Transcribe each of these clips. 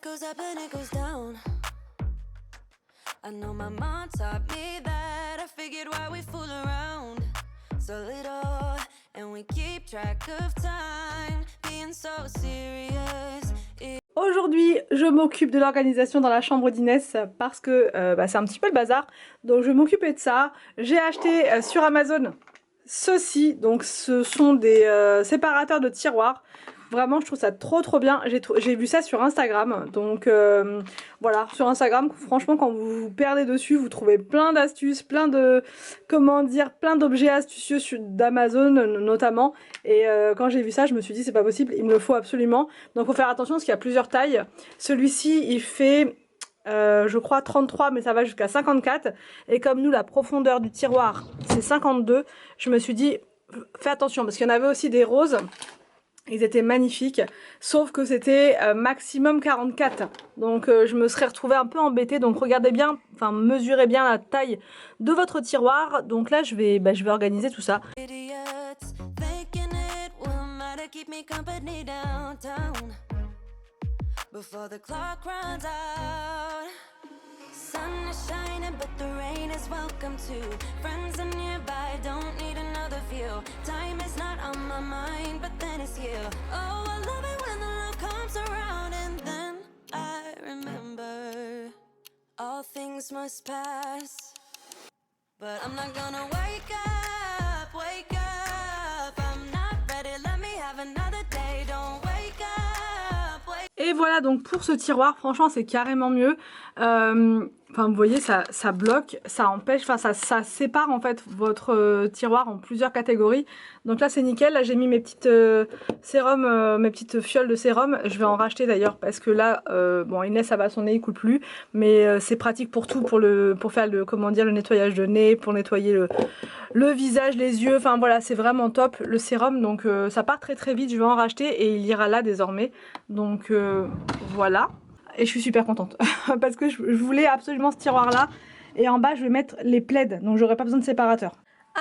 life goes up and it goes down. I know my mom taught me that. I figured why we fool around so little and we keep track of time, being so serious. Aujourd'hui, je m'occupe de l'organisation dans la chambre d'Inès parce que c'est un petit peu le bazar. Donc je vais m'occuper de ça. J'ai acheté sur Amazon ceci. Donc ce sont des séparateurs de tiroirs. Vraiment, je trouve ça trop bien. J'ai vu ça sur Instagram. Donc voilà, sur Instagram, franchement, quand vous vous perdez dessus, vous trouvez plein d'astuces, plein de, comment dire, plein d'objets astucieux d'Amazon notamment. Et quand j'ai vu ça, je me suis dit c'est pas possible, il me le faut absolument. Donc faut faire attention parce qu'il y a plusieurs tailles. Celui-ci, il fait je crois 33, mais ça va jusqu'à 54. Et comme nous, la profondeur du tiroir, c'est 52, je me suis dit fais attention parce qu'il y en avait aussi des roses. Ils étaient magnifiques, sauf que c'était maximum 44. Donc je me serais retrouvée un peu embêtée. Donc regardez bien, enfin mesurez bien la taille de votre tiroir. Donc là je vais organiser tout ça. Sun is shining, but the rain is welcome too. Friends are nearby, don't need another view. Time is not on my mind, but then it's you. Oh, I love it when the love comes around, and then I remember all things must pass. But I'm not gonna wake up. I'm not ready, let me have another day. Don't wake up. Et voilà donc pour ce tiroir, franchement c'est carrément mieux. Enfin vous voyez ça bloque, ça empêche, enfin ça sépare en fait votre tiroir en plusieurs catégories. Donc là c'est nickel, là j'ai mis mes petites mes petites fioles de sérum. Je vais en racheter d'ailleurs parce que là, bon Inès ça va, son nez il coule plus. Mais c'est pratique pour tout, pour faire le, comment dire, le nettoyage de nez, pour nettoyer le visage, les yeux, enfin voilà c'est vraiment top le sérum. Donc ça part très vite, je vais en racheter et il ira là désormais. Donc voilà. Et je suis super contente parce que je voulais absolument ce tiroir là. Et en bas je vais mettre les plaids, donc j'aurai pas besoin de séparateur.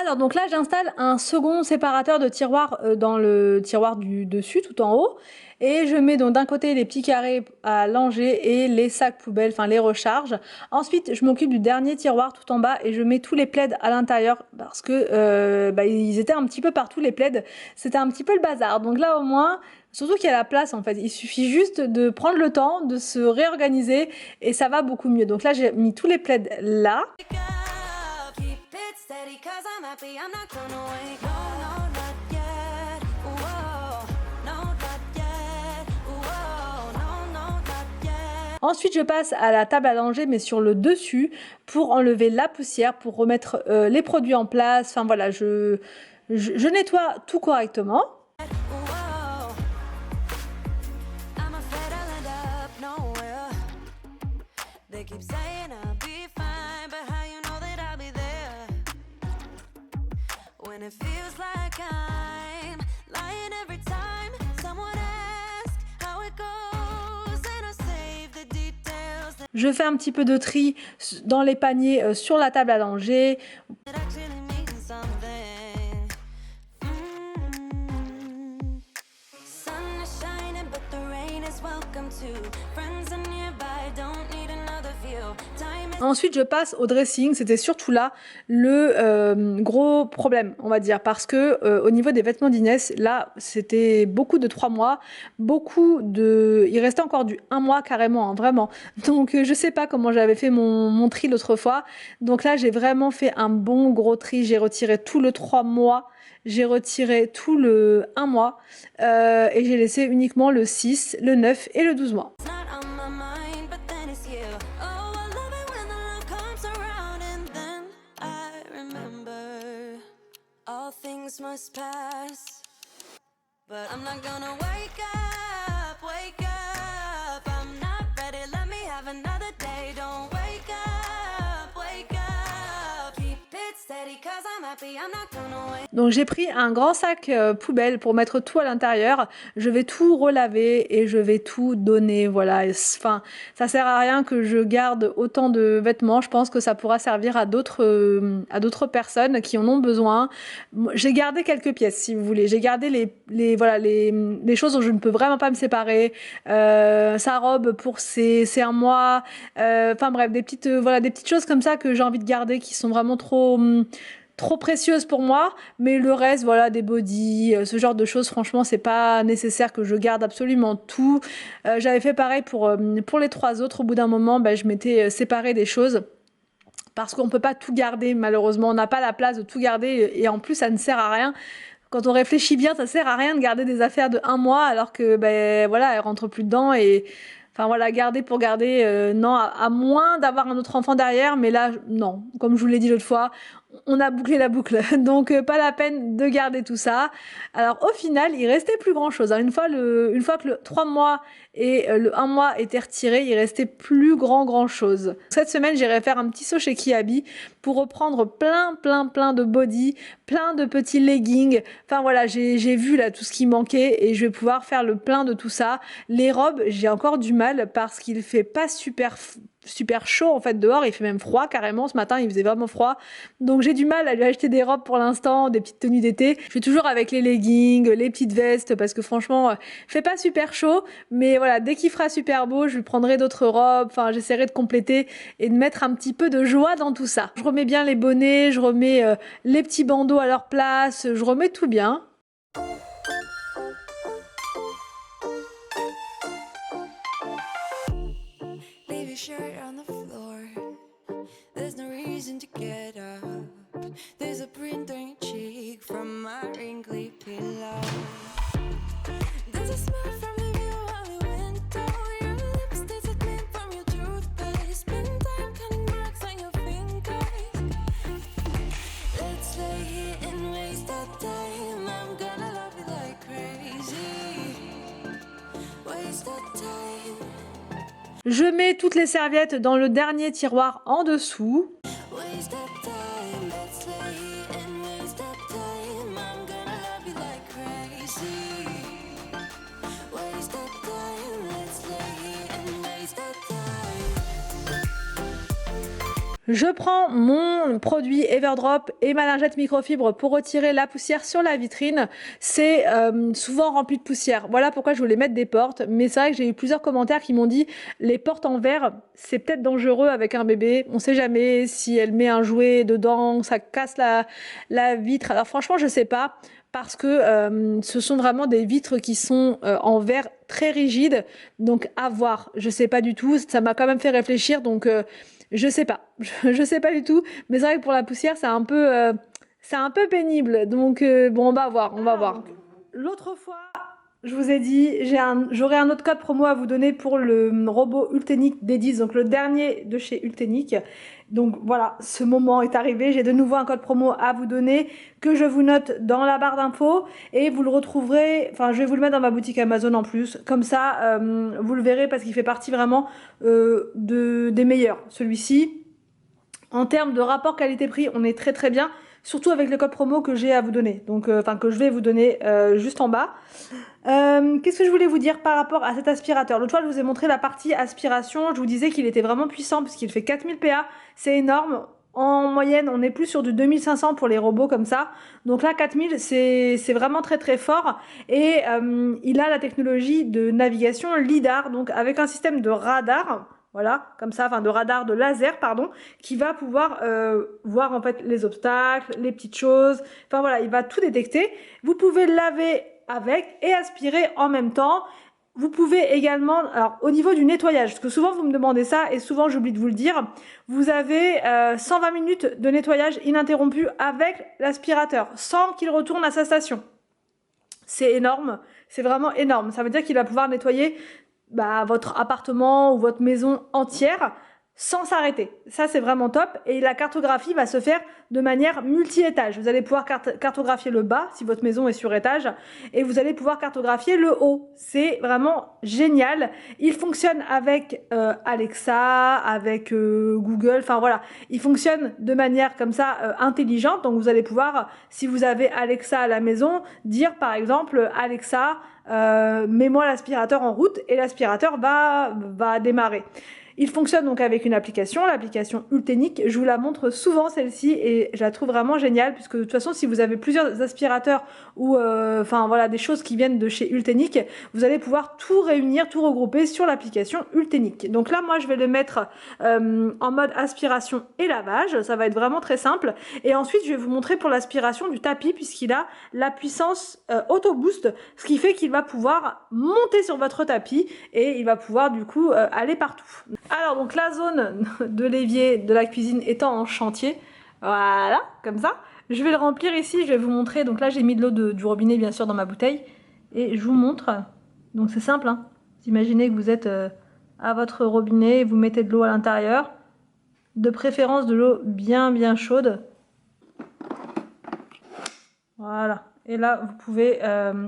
Alors donc là j'installe un second séparateur de tiroir dans le tiroir du dessus tout en haut. Et je mets donc d'un côté les petits carrés à langer et les sacs poubelles, enfin les recharges. Ensuite je m'occupe du dernier tiroir tout en bas et je mets tous les plaids à l'intérieur parce que ils étaient un petit peu partout les plaids. C'était un petit peu le bazar. Donc là au moins, surtout qu'il y a la place en fait, il suffit juste de prendre le temps, de se réorganiser et ça va beaucoup mieux. Donc là j'ai mis tous les plaids là. Ensuite je passe à la table à langer mais sur le dessus pour enlever la poussière, pour remettre les produits en place. Enfin voilà, je nettoie tout correctement. Je fais un petit peu de tri dans les paniers sur la table à langer. Ensuite je passe au dressing, c'était surtout là le gros problème on va dire, parce que au niveau des vêtements d'Inès, là c'était beaucoup de 3 mois, il restait encore du 1 mois carrément, hein, vraiment. Donc je sais pas comment j'avais fait mon tri l'autre fois, donc là j'ai vraiment fait un bon gros tri, j'ai retiré tout le 3 mois, j'ai retiré tout le 1 mois et j'ai laissé uniquement le 6, le 9 et le 12 mois. Must pass, but I'm not gonna wake up. I'm not ready, let me have another day. Don't wake up. Keep it steady, cause I'm happy, I'm not gonna wait. Donc j'ai pris un grand sac poubelle pour mettre tout à l'intérieur. Je vais tout relaver et je vais tout donner. Voilà. Enfin, ça sert à rien que je garde autant de vêtements. Je pense que ça pourra servir à d'autres personnes qui en ont besoin. J'ai gardé quelques pièces, si vous voulez. J'ai gardé les choses dont je ne peux vraiment pas me séparer. Sa robe pour c'est un mois. Enfin bref, des petites choses comme ça que j'ai envie de garder qui sont vraiment trop précieuse pour moi, mais le reste, voilà, des bodys, ce genre de choses, franchement, c'est pas nécessaire que je garde absolument tout. J'avais fait pareil pour les 3 autres. Au bout d'un moment, je m'étais séparée des choses. Parce qu'on peut pas tout garder, malheureusement. On n'a pas la place de tout garder et en plus, ça ne sert à rien. Quand on réfléchit bien, ça sert à rien de garder des affaires de 1 mois alors que, voilà, elles rentrent plus dedans et... Enfin voilà, garder pour garder, non, à moins d'avoir un autre enfant derrière, mais là, non. Comme je vous l'ai dit l'autre fois, on a bouclé la boucle. Donc, pas la peine de garder tout ça. Alors, au final, il restait plus grand chose. Hein. Une fois que le 3 mois et le 1 mois étaient retirés, il restait plus grand chose. Cette semaine, j'irai faire un petit saut chez Kiabi pour reprendre plein de body, plein de petits leggings. Enfin voilà, j'ai vu là tout ce qui manquait et je vais pouvoir faire le plein de tout ça. Les robes, j'ai encore du mal parce qu'il fait pas super chaud en fait dehors, il fait même froid carrément. Ce matin il faisait vraiment froid, donc j'ai du mal à lui acheter des robes pour l'instant, des petites tenues d'été. Je suis toujours avec les leggings, les petites vestes parce que franchement il fait pas super chaud, mais voilà, dès qu'il fera super beau je lui prendrai d'autres robes. Enfin j'essaierai de compléter et de mettre un petit peu de joie dans tout ça. Je remets bien les bonnets, je remets les petits bandeaux à leur place, je remets tout bien. Leave your shirt on the floor. There's no reason to get up. There's a print on your cheek from my wrinkly pillow. There's a smell from the view while you window. Your lips taste like mint from your toothpaste. Spend time counting marks on your fingers. Let's lay here and waste our time. I'm gonna love you like crazy. Waste our time. Je mets toutes les serviettes dans le dernier tiroir en dessous. Waste of time, let's lay here and waste of time. I'm gonna love you like crazy. Waste of time, let's lay here and waste of time. Je prends mon produit Everdrop et ma lingette microfibre pour retirer la poussière sur la vitrine. C'est souvent rempli de poussière. Voilà pourquoi je voulais mettre des portes. Mais c'est vrai que j'ai eu plusieurs commentaires qui m'ont dit les portes en verre, c'est peut-être dangereux avec un bébé. On sait jamais si elle met un jouet dedans, ça casse la vitre. Alors franchement, je sais pas. Parce que ce sont vraiment des vitres qui sont en verre très rigides. Donc à voir. Je sais pas du tout. Ça m'a quand même fait réfléchir. Donc... je sais pas, je sais pas du tout, mais c'est vrai que pour la poussière, c'est un peu pénible. Donc bon, on va voir. L'autre fois, je vous ai dit, j'aurai un autre code promo à vous donner pour le robot Ultenic D10, donc le dernier de chez Ultenic. Donc voilà, ce moment est arrivé. J'ai de nouveau un code promo à vous donner que je vous note dans la barre d'infos et vous le retrouverez. Enfin, je vais vous le mettre dans ma boutique Amazon en plus. Comme ça, vous le verrez parce qu'il fait partie vraiment des meilleurs. Celui-ci, en termes de rapport qualité-prix, on est très bien. Surtout avec le code promo que j'ai à vous donner. Donc, que je vais vous donner juste en bas. Qu'est-ce que je voulais vous dire par rapport à cet aspirateur? L'autre fois, je vous ai montré la partie aspiration. Je vous disais qu'il était vraiment puissant puisqu'il fait 4000 PA. C'est énorme. En moyenne, on est plus sur du 2500 pour les robots comme ça. Donc là, 4000, c'est vraiment très fort. Et il a la technologie de navigation LiDAR, donc avec un système de radar. Voilà, comme ça, enfin de laser, pardon, qui va pouvoir voir en fait les obstacles, les petites choses. Enfin voilà, il va tout détecter. Vous pouvez laver avec et aspirer en même temps. Vous pouvez également, alors au niveau du nettoyage, parce que souvent vous me demandez ça et souvent j'oublie de vous le dire, vous avez 120 minutes de nettoyage ininterrompu avec l'aspirateur, sans qu'il retourne à sa station. C'est énorme, c'est vraiment énorme. Ça veut dire qu'il va pouvoir nettoyer votre appartement ou votre maison entière sans s'arrêter. Ça, c'est vraiment top. Et la cartographie va se faire de manière multi-étage. Vous allez pouvoir cartographier le bas, si votre maison est sur étage, et vous allez pouvoir cartographier le haut. C'est vraiment génial. Il fonctionne avec Alexa, avec Google, enfin voilà. Il fonctionne de manière comme ça intelligente. Donc vous allez pouvoir, si vous avez Alexa à la maison, dire par exemple, Alexa, mets-moi l'aspirateur en route, et l'aspirateur va démarrer. Il fonctionne donc avec une application, l'application Ultenic. Je vous la montre souvent celle-ci et je la trouve vraiment géniale puisque de toute façon si vous avez plusieurs aspirateurs ou enfin voilà des choses qui viennent de chez Ultenic, vous allez pouvoir tout réunir, tout regrouper sur l'application Ultenic. Donc là moi je vais le mettre en mode aspiration et lavage, ça va être vraiment très simple. Et ensuite je vais vous montrer pour l'aspiration du tapis puisqu'il a la puissance auto boost, ce qui fait qu'il va pouvoir monter sur votre tapis et il va pouvoir du coup aller partout. Alors donc la zone de l'évier de la cuisine étant en chantier, voilà, comme ça, je vais le remplir ici, je vais vous montrer, donc là j'ai mis de l'eau du robinet bien sûr dans ma bouteille, et je vous montre, donc c'est simple, hein. Vous imaginez que vous êtes à votre robinet, vous mettez de l'eau à l'intérieur, de préférence de l'eau bien chaude, voilà, et là vous pouvez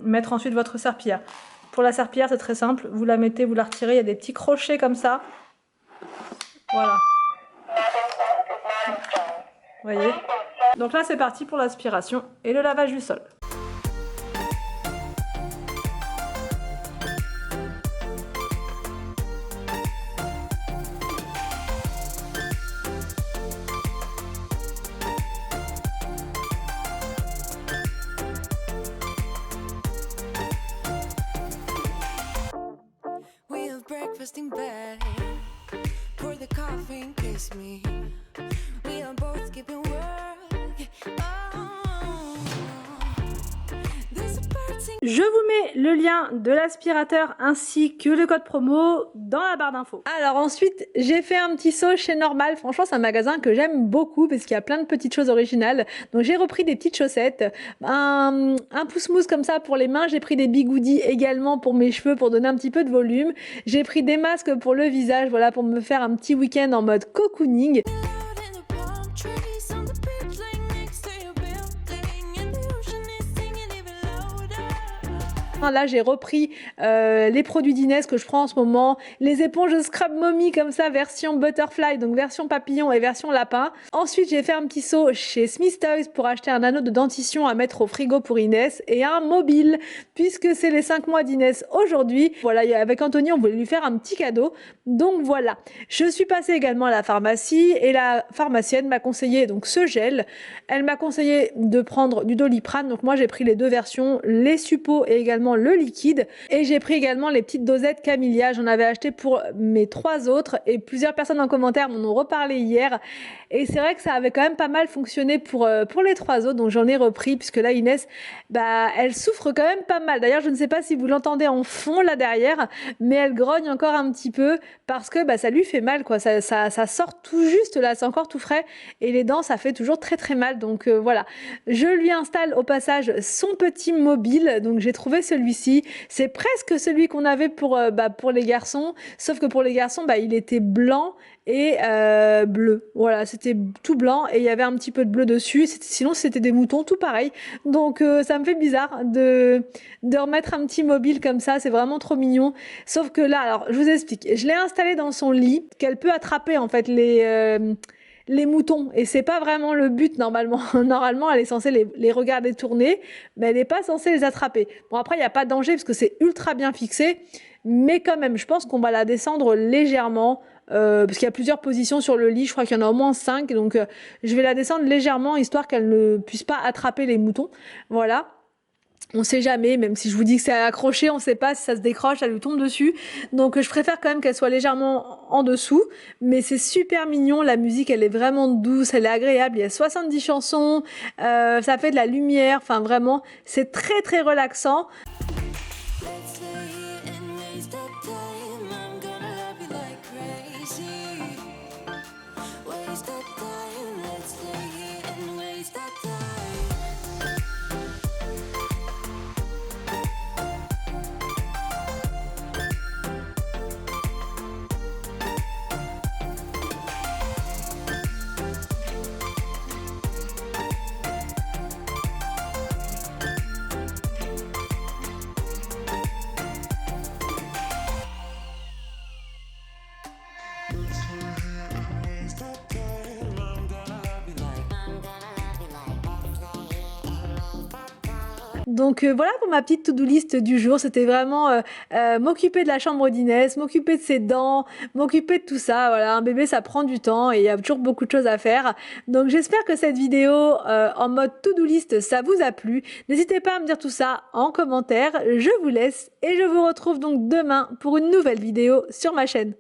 mettre ensuite votre serpillière. Pour la serpillière c'est très simple, vous la mettez, vous la retirez, il y a des petits crochets comme ça. Voilà. Vous voyez? Donc là, c'est parti pour l'aspiration et le lavage du sol. We have breakfast in bed. Pour the coffee and kiss me. We are both skipping work. Oh. There's a bird singing. Je vous mets le lien de l'aspirateur ainsi que le code promo dans la barre d'infos. Alors ensuite, j'ai fait un petit saut chez Normal. Franchement, c'est un magasin que j'aime beaucoup parce qu'il y a plein de petites choses originales. Donc j'ai repris des petites chaussettes, un pouce-mousse comme ça pour les mains. J'ai pris des bigoudis également pour mes cheveux pour donner un petit peu de volume. J'ai pris des masques pour le visage, voilà, pour me faire un petit week-end en mode cocooning. Out in the palm trees on the beach, laying next to your building, and the ocean is singing even louder. Là, j'ai repris les produits d'Inès que je prends en ce moment, les éponges Scrub Mommy comme ça, version butterfly, donc version papillon et version lapin. Ensuite, j'ai fait un petit saut chez Smith Toys pour acheter un anneau de dentition à mettre au frigo pour Inès et un mobile, puisque c'est les 5 mois d'Inès aujourd'hui. Voilà, avec Anthony, on voulait lui faire un petit cadeau. Donc voilà. Je suis passée également à la pharmacie et la pharmacienne m'a conseillé donc ce gel. Elle m'a conseillé de prendre du Doliprane. Donc moi, j'ai pris les deux versions, les suppos et également le liquide. Et j'ai pris également les petites dosettes Camellia. J'en avais acheté pour mes 3 autres et plusieurs personnes en commentaire m'en ont reparlé hier. Et c'est vrai que ça avait quand même pas mal fonctionné pour les 3 autres. Donc j'en ai repris puisque là, Inès, bah, elle souffre quand même pas mal. D'ailleurs, je ne sais pas si vous l'entendez en fond là derrière, mais elle grogne encore un petit peu parce que bah, ça lui fait mal, quoi. Ça sort tout juste là, c'est encore tout frais. Et les dents, ça fait toujours très mal. Donc voilà. Je lui installe au passage son petit mobile. Donc j'ai trouvé celui-ci. C'est presque celui qu'on avait pour les garçons. Sauf que pour les garçons, bah, il était blanc et bleu. Voilà, c'était tout blanc et il y avait un petit peu de bleu dessus. Sinon, c'était des moutons, tout pareil. Donc, ça me fait bizarre de remettre un petit mobile comme ça. C'est vraiment trop mignon. Sauf que là, alors, je vous explique. Je l'ai installé dans son lit, qu'elle peut attraper en fait les moutons. Et c'est pas vraiment le but normalement. Normalement, elle est censée les regarder tourner, mais elle n'est pas censée les attraper. Bon, après, il n'y a pas de danger parce que c'est ultra bien fixé. Mais quand même, je pense qu'on va la descendre légèrement. Parce qu'il y a plusieurs positions sur le lit, je crois qu'il y en a au moins 5, donc je vais la descendre légèrement histoire qu'elle ne puisse pas attraper les moutons. Voilà. On sait jamais, même si je vous dis que c'est accroché, on sait pas si ça se décroche, ça lui tombe dessus. Donc je préfère quand même qu'elle soit légèrement en dessous, mais c'est super mignon, la musique elle est vraiment douce, elle est agréable, il y a 70 chansons, ça fait de la lumière, enfin vraiment, c'est très relaxant. Let's stay here and waste that time. I'm gonna love you like crazy. Waste that time. Let's stay here and waste that time. Donc voilà pour ma petite to-do list du jour. C'était vraiment m'occuper de la chambre d'Inès, m'occuper de ses dents, m'occuper de tout ça. Voilà, un bébé ça prend du temps et il y a toujours beaucoup de choses à faire. Donc j'espère que cette vidéo en mode to-do list ça vous a plu. N'hésitez pas à me dire tout ça en commentaire. Je vous laisse et je vous retrouve donc demain pour une nouvelle vidéo sur ma chaîne.